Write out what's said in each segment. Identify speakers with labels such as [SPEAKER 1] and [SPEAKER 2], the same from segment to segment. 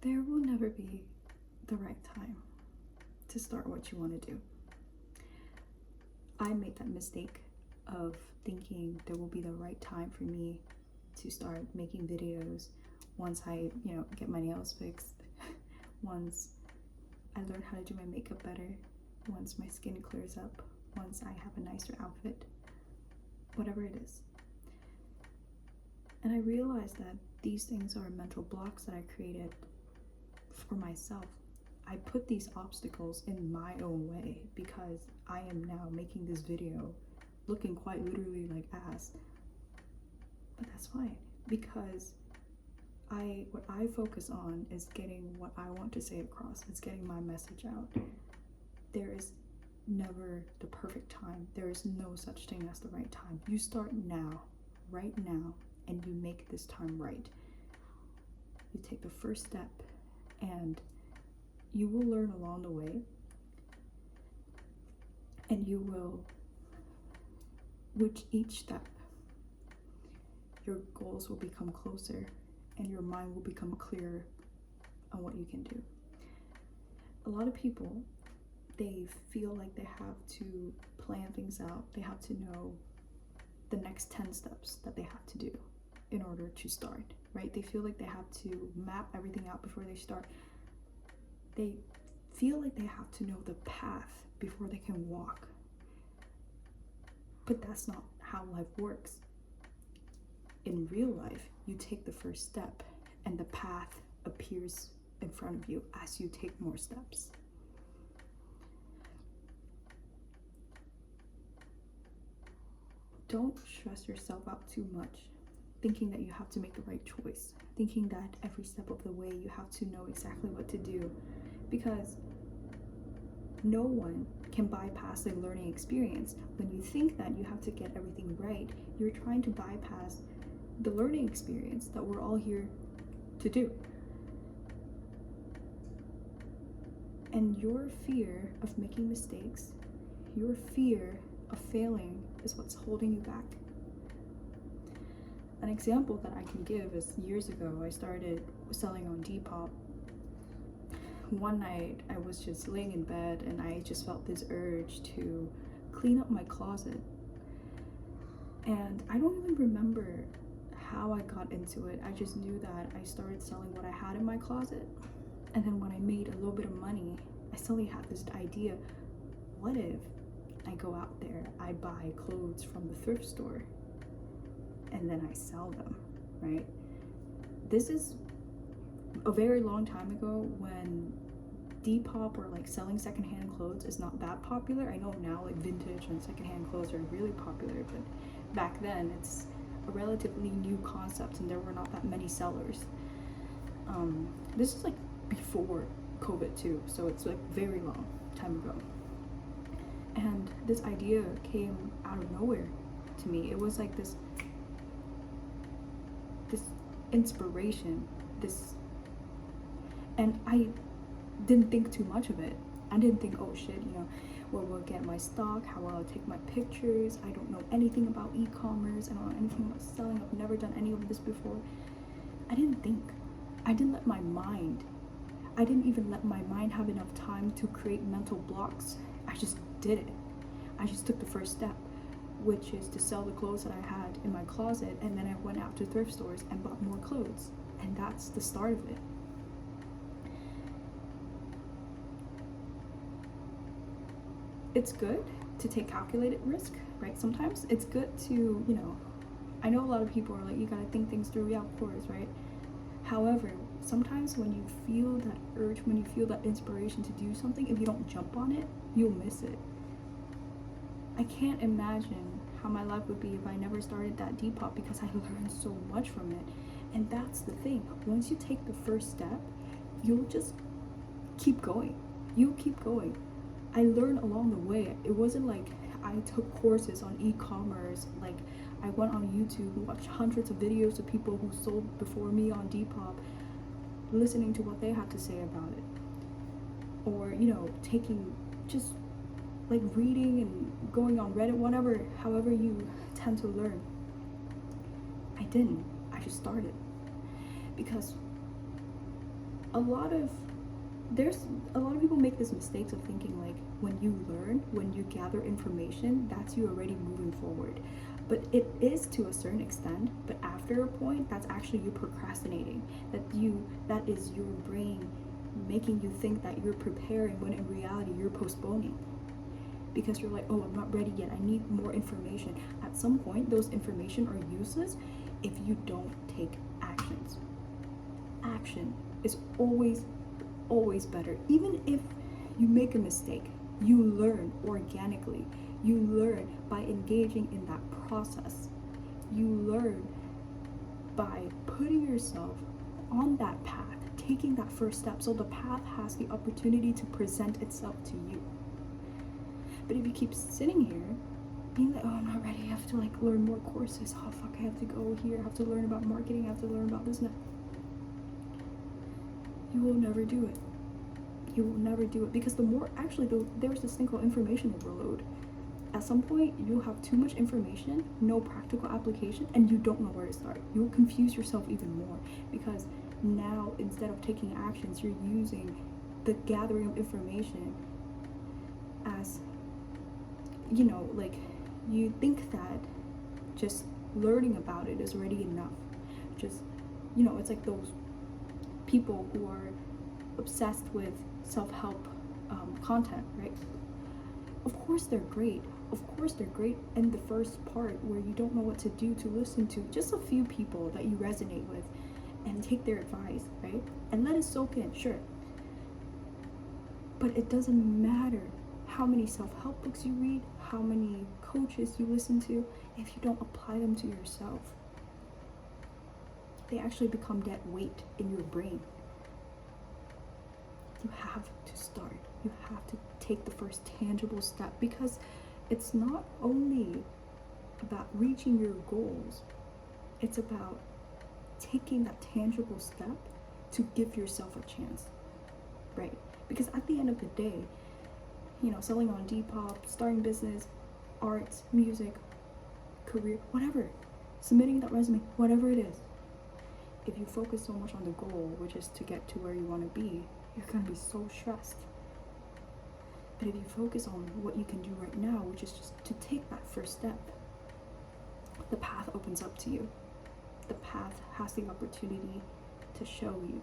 [SPEAKER 1] There will never be the right time to start what you want to do. I made that mistake of thinking there will be the right time for me to start making videos once I, get my nails fixed, once I learn how to do my makeup better, once my skin clears up, once I have a nicer outfit, whatever it is. And I realized that these things are mental blocks that I created for myself. I put these obstacles in my own way because I am now making this video looking quite literally like ass. But that's fine, because what I focus on is getting what I want to say across. It's getting my message out. There is never the perfect time. There is no such thing as the right time. You start now, right now, and you make this time right. You take the first step, and you will learn along the way, and you will, with each step, your goals will become closer and your mind will become clearer on what you can do. A lot of people, they feel like they have to plan things out. They have to know the next 10 steps that they have to do in order to start, right? They feel like they have to map everything out before they start. They feel like they have to know the path before they can walk. But that's not how life works. In real life, you take the first step and the path appears in front of you as you take more steps. Don't stress yourself out too much, thinking that you have to make the right choice, thinking that every step of the way you have to know exactly what to do, because no one can bypass the learning experience. When you think that you have to get everything right, you're trying to bypass the learning experience that we're all here to do. And your fear of making mistakes, your fear of failing is what's holding you back. An example that I can give is years ago, I started selling on Depop. One night, I was just laying in bed and I just felt this urge to clean up my closet. And I don't even remember how I got into it. I just knew that I started selling what I had in my closet. And then when I made a little bit of money, I suddenly had this idea, what if I go out there, I buy clothes from the thrift store, and then I sell them, right? This is a very long time ago when Depop or like selling secondhand clothes is not that popular. I know now like vintage and secondhand clothes are really popular, but back then it's a relatively new concept and there were not that many sellers. This is like before COVID too, so it's like very long time ago. And this idea came out of nowhere to me. It was like this inspiration, and I didn't think too much of it. I didn't think, oh shit, where will I get my stock? How will I take my pictures? I don't know anything about e-commerce. I don't know anything about selling. I've never done any of this before. I didn't think. I didn't even let my mind have enough time to create mental blocks. I just did it. I just took the first step, which is to sell the clothes that I had in my closet, and then I went out to thrift stores and bought more clothes, and that's the start of it. It's good to take calculated risk, right? Sometimes it's good to, I know a lot of people are like, you gotta think things through. Yeah, of course, right? However, sometimes when you feel that urge, when you feel that inspiration to do something, if you don't jump on it, you'll miss it. I can't imagine how my life would be if I never started that Depop, because I learned so much from it. And that's the thing. Once you take the first step, you'll just keep going. You keep going. I learned along the way. It wasn't like I took courses on e-commerce. Like I went on YouTube, watched hundreds of videos of people who sold before me on Depop, listening to what they had to say about it. Or, taking just like reading and going on Reddit, whatever, however you tend to learn. I didn't. I just started. Because a lot of there's a lot of people make this mistakes of thinking like when you learn, when you gather information, that's you already moving forward. But it is to a certain extent, but after a point, that's actually you procrastinating. That is your brain making you think that you're preparing when in reality you're postponing. Because you're like, oh, I'm not ready yet. I need more information. At some point, those information are useless if you don't take actions. Action is always better. Even if you make a mistake, you learn organically. You learn by engaging in that process. You learn by putting yourself on that path, taking that first step, so the path has the opportunity to present itself to you. But if you keep sitting here being like, oh, I'm not ready, I have to like learn more courses, oh fuck, I have to go here, I have to learn about marketing, I have to learn about this and that, you will never do it. You will never do it, because there's this thing called information overload. At some point, you'll have too much information, no practical application, and you don't know where to start. You'll confuse yourself even more, because now instead of taking actions, you're using the gathering of information as, like you think that just learning about it is already enough. Just, it's like those people who are obsessed with self-help content, right? Of course they're great. In the first part where you don't know what to do, to listen to just a few people that you resonate with and take their advice, right? And let it soak in, sure. But it doesn't matter how many self-help books you read, how many coaches you listen to, if you don't apply them to yourself. They actually become dead weight in your brain. You have to start. You have to take the first tangible step, because it's not only about reaching your goals, it's about taking that tangible step to give yourself a chance, right? Because at the end of the day, selling on Depop, starting business, arts, music, career, whatever, submitting that resume, whatever it is, if you focus so much on the goal, which is to get to where you want to be, you're going to be so stressed. But if you focus on what you can do right now, which is just to take that first step, the path opens up to you. The path has the opportunity to show you.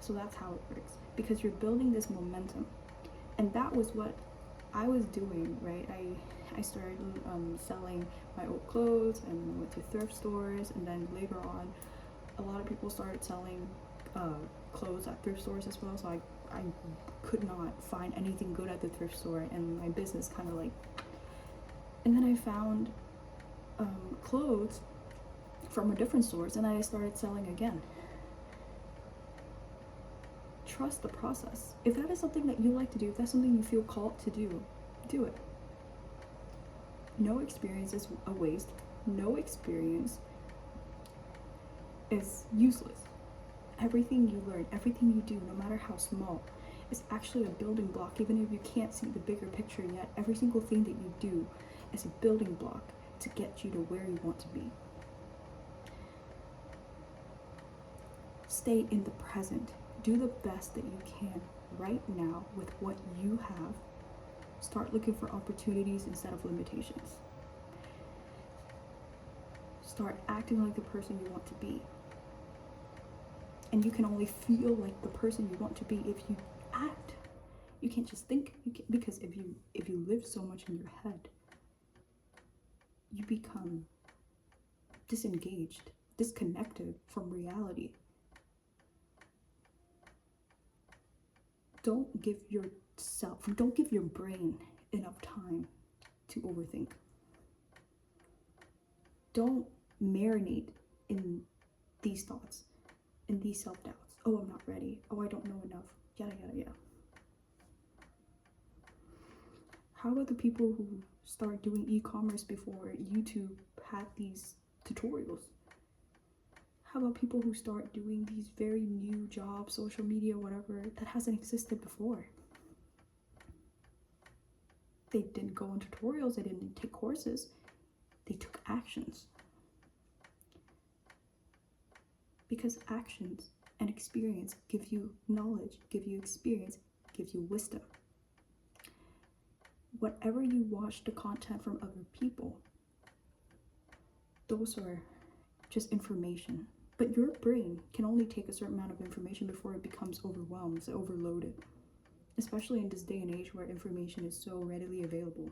[SPEAKER 1] So that's how it works, because you're building this momentum. And that was what I was doing, right? I started selling my old clothes and went to thrift stores, and then later on, a lot of people started selling clothes at thrift stores as well, so I could not find anything good at the thrift store, and my business kind of like, and then I found clothes from a different source, and I started selling again. Trust the process. If that is something that you like to do, if that's something you feel called to do, do it. No experience is a waste. No experience is useless. Everything you learn, everything you do, no matter how small, is actually a building block. Even if you can't see the bigger picture yet, every single thing that you do is a building block to get you to where you want to be. Stay in the present. Do the best that you can right now with what you have. Start looking for opportunities instead of limitations. Start acting like the person you want to be. And you can only feel like the person you want to be if you act. You can't just think, because if you live so much in your head, you become disengaged, disconnected from reality. Don't give your brain enough time to overthink. Don't marinate in these thoughts, in these self-doubts. Oh, I'm not ready. Oh, I don't know enough. Yada, yada, yada. How about the people who start doing e-commerce before YouTube had these tutorials? How about people who start doing these very new jobs, social media, whatever, that hasn't existed before? They didn't go on tutorials, they didn't take courses, they took actions. Because actions and experience give you knowledge, give you experience, give you wisdom. Whatever you watch the content from other people, those are just information. But your brain can only take a certain amount of information before it becomes overwhelmed, overloaded. Especially in this day and age where information is so readily available.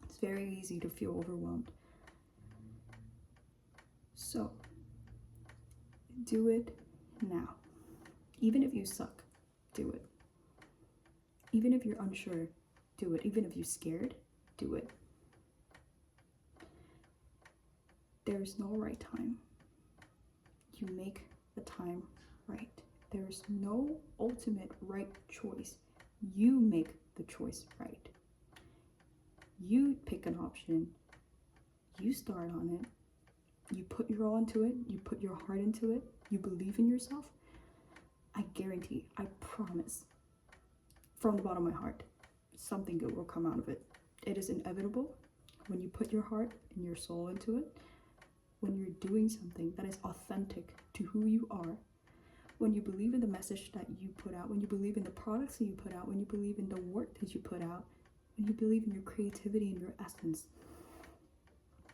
[SPEAKER 1] It's very easy to feel overwhelmed. So, do it now. Even if you suck, do it. Even if you're unsure, do it. Even if you're scared, do it. There's no right time. You make the time right. There's no ultimate right choice. You make the choice right. You pick an option. You start on it. You put your all into it. You put your heart into it. You believe in yourself. I guarantee, I promise, from the bottom of my heart, something good will come out of it. It is inevitable when you put your heart and your soul into it. When you're doing something that is authentic to who you are, when you believe in the message that you put out, when you believe in the products that you put out, when you believe in the work that you put out, when you believe in your creativity and your essence,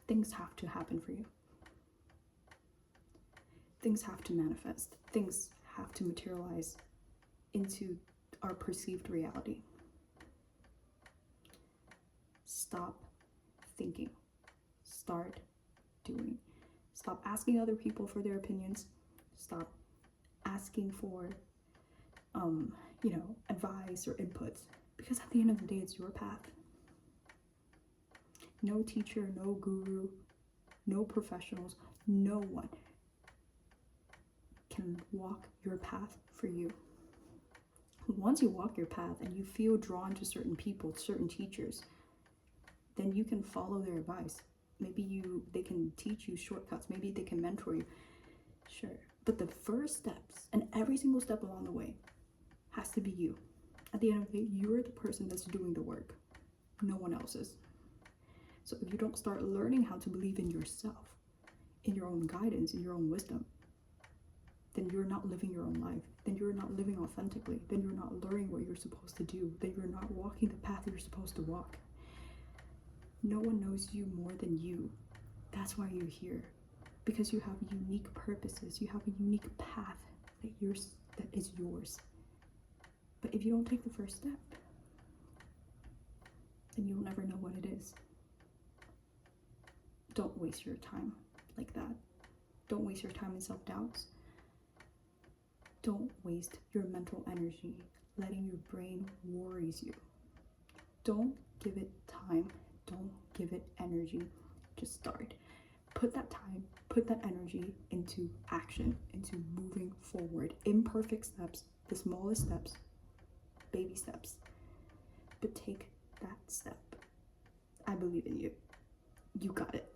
[SPEAKER 1] things have to happen for you. Things have to manifest. Things have to materialize into our perceived reality. Stop thinking. Start doing. Stop asking other people for their opinions. Stop asking for, advice or inputs. Because at the end of the day, it's your path. No teacher, no guru, no professionals, no one can walk your path for you. Once you walk your path and you feel drawn to certain people, certain teachers, then you can follow their advice. Maybe they can teach you shortcuts. Maybe they can mentor you. Sure. But the first steps and every single step along the way has to be you. At the end of the day, you're the person that's doing the work. No one else is. So if you don't start learning how to believe in yourself, in your own guidance, in your own wisdom, then you're not living your own life. Then you're not living authentically. Then you're not learning what you're supposed to do. Then you're not walking the path you're supposed to walk. No one knows you more than you. That's why you're here. Because you have unique purposes. You have a unique path that is yours. But if you don't take the first step, then you'll never know what it is. Don't waste your time like that. Don't waste your time in self-doubts. Don't waste your mental energy letting your brain worries you. Don't give it time. Don't give it energy. Just start. Put that time, put that energy into action, into moving forward. Imperfect steps, the smallest steps, baby steps. But take that step. I believe in you. You got it.